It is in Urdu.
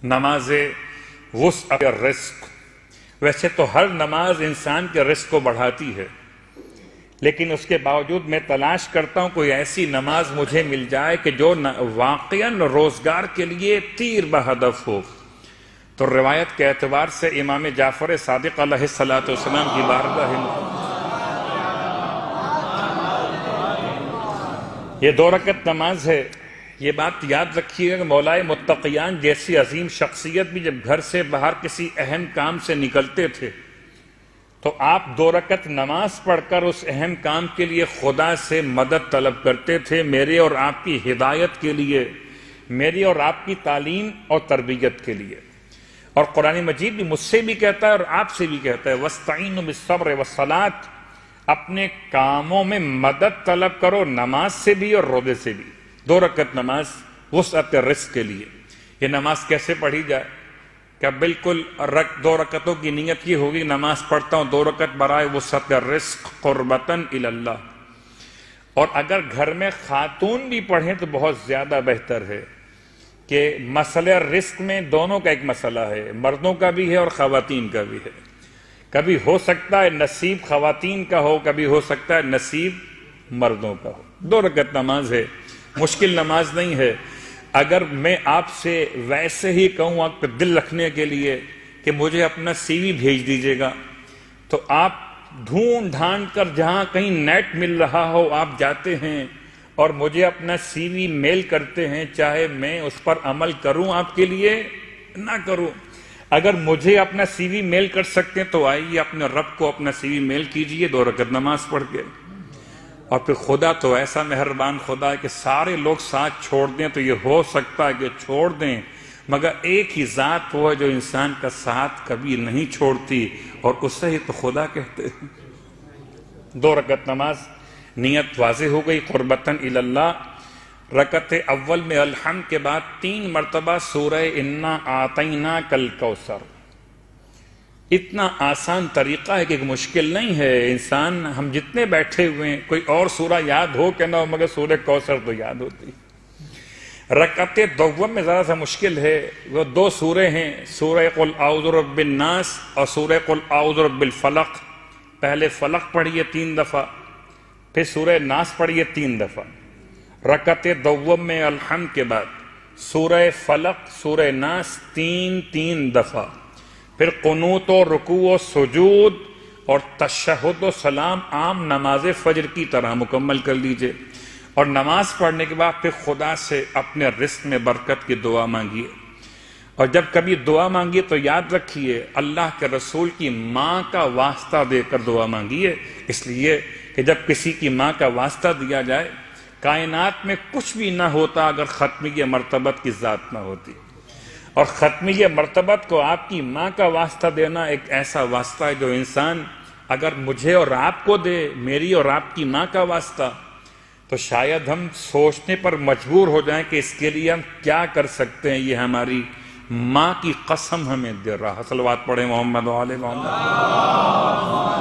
نماز وسعت الرزق، ویسے تو ہر نماز انسان کے رزق کو بڑھاتی ہے، لیکن اس کے باوجود میں تلاش کرتا ہوں کوئی ایسی نماز مجھے مل جائے کہ جو واقعاً روزگار کے لیے تیر بہدف ہو۔ تو روایت کے اعتبار سے امام جعفر صادق علیہ السلام کی بارگاہ یہ 2 رکعت نماز ہے۔ یہ بات یاد رکھیے کہ مولائے متقیان جیسی عظیم شخصیت بھی جب گھر سے باہر کسی اہم کام سے نکلتے تھے تو آپ 2 رکعت نماز پڑھ کر اس اہم کام کے لیے خدا سے مدد طلب کرتے تھے، میرے اور آپ کی ہدایت کے لیے، میری اور آپ کی تعلیم اور تربیت کے لیے۔ اور قرآن مجید بھی مجھ سے بھی کہتا ہے اور آپ سے بھی کہتا ہے وَاسْتَعِینُوا بِالصَّبْرِ وَالصَّلَاةِ، اپنے کاموں میں مدد طلب کرو، نماز سے بھی اور روزے سے بھی۔ 2 رکعت نماز وسعت الرزق کے لیے۔ یہ نماز کیسے پڑھی جائے؟ کہ بالکل 2 رکعتوں کی نیت یہ ہوگی، نماز پڑھتا ہوں 2 رکعت برائے وسعت الرزق قربتاً الی اللہ۔ اور اگر گھر میں خاتون بھی پڑھیں تو بہت زیادہ بہتر ہے کہ مسئلہ رزق میں دونوں کا ایک مسئلہ ہے، مردوں کا بھی ہے اور خواتین کا بھی ہے۔ کبھی ہو سکتا ہے نصیب خواتین کا ہو، کبھی ہو سکتا ہے نصیب مردوں کا ہو۔ 2 رکعت نماز ہے، مشکل نماز نہیں ہے۔ اگر میں آپ سے ویسے ہی کہوں آپ پہ دل رکھنے کے لیے کہ مجھے اپنا سی وی بھیج دیجیے گا، تو آپ ڈھونڈ ڈھانڈ کر جہاں کہیں نیٹ مل رہا ہو آپ جاتے ہیں اور مجھے اپنا سی وی میل کرتے ہیں، چاہے میں اس پر عمل کروں آپ کے لیے نہ کروں۔ اگر مجھے اپنا سی وی میل کر سکتے ہیں تو آئیے اپنے رب کو اپنا سی وی میل کیجئے 2 رکعت نماز پڑھ کے۔ اور پھر خدا تو ایسا مہربان خدا ہے کہ سارے لوگ ساتھ چھوڑ دیں تو یہ ہو سکتا ہے کہ چھوڑ دیں، مگر ایک ہی ذات وہ ہے جو انسان کا ساتھ کبھی نہیں چھوڑتی، اور اسے ہی تو خدا کہتے ہیں۔ 2 رکعت نماز نیت واضح ہو گئی قربتاً الی اللہ۔ رکعت اول میں الحمد کے بعد 3 مرتبہ سورہ انا اعطیناک الکوثر۔ اتنا آسان طریقہ ہے کہ ایک مشکل نہیں ہے۔ انسان ہم جتنے بیٹھے ہوئے ہیں کوئی اور سورہ یاد ہو کہ نہ ہو، مگر سورہ کوثر تو یاد ہوتی۔ رکعت دوم میں ذرا سا مشکل ہے، وہ 2 سورے ہیں، سورہ قل اعوذ برب الناس اور سورہ قل اعوذ برب الفلق۔ پہلے فلق پڑھیے 3 دفعہ، پھر سورہ ناس پڑھیے 3 دفعہ۔ رکعت دوم میں الحمد کے بعد سورہ فلق، سورہ ناس 3 دفعہ، پھر قنوت و رکوع و سجود اور تشہد و سلام عام نماز فجر کی طرح مکمل کر لیجئے۔ اور نماز پڑھنے کے بعد پھر خدا سے اپنے رزق میں برکت کی دعا مانگیے۔ اور جب کبھی دعا مانگیے تو یاد رکھیے اللہ کے رسول کی ماں کا واسطہ دے کر دعا مانگیے، اس لیے کہ جب کسی کی ماں کا واسطہ دیا جائے، کائنات میں کچھ بھی نہ ہوتا اگر ختمیہ مرتبت کی ذات نہ ہوتی، اور ختمیہ مرتبت کو آپ کی ماں کا واسطہ دینا ایک ایسا واسطہ ہے جو انسان اگر مجھے اور آپ کو دے، میری اور آپ کی ماں کا واسطہ، تو شاید ہم سوچنے پر مجبور ہو جائیں کہ اس کے لیے ہم کیا کر سکتے ہیں۔ یہ ہماری ماں کی قسم ہمیں دے رہا۔ صلوات پڑھیں محمد و آل محمد۔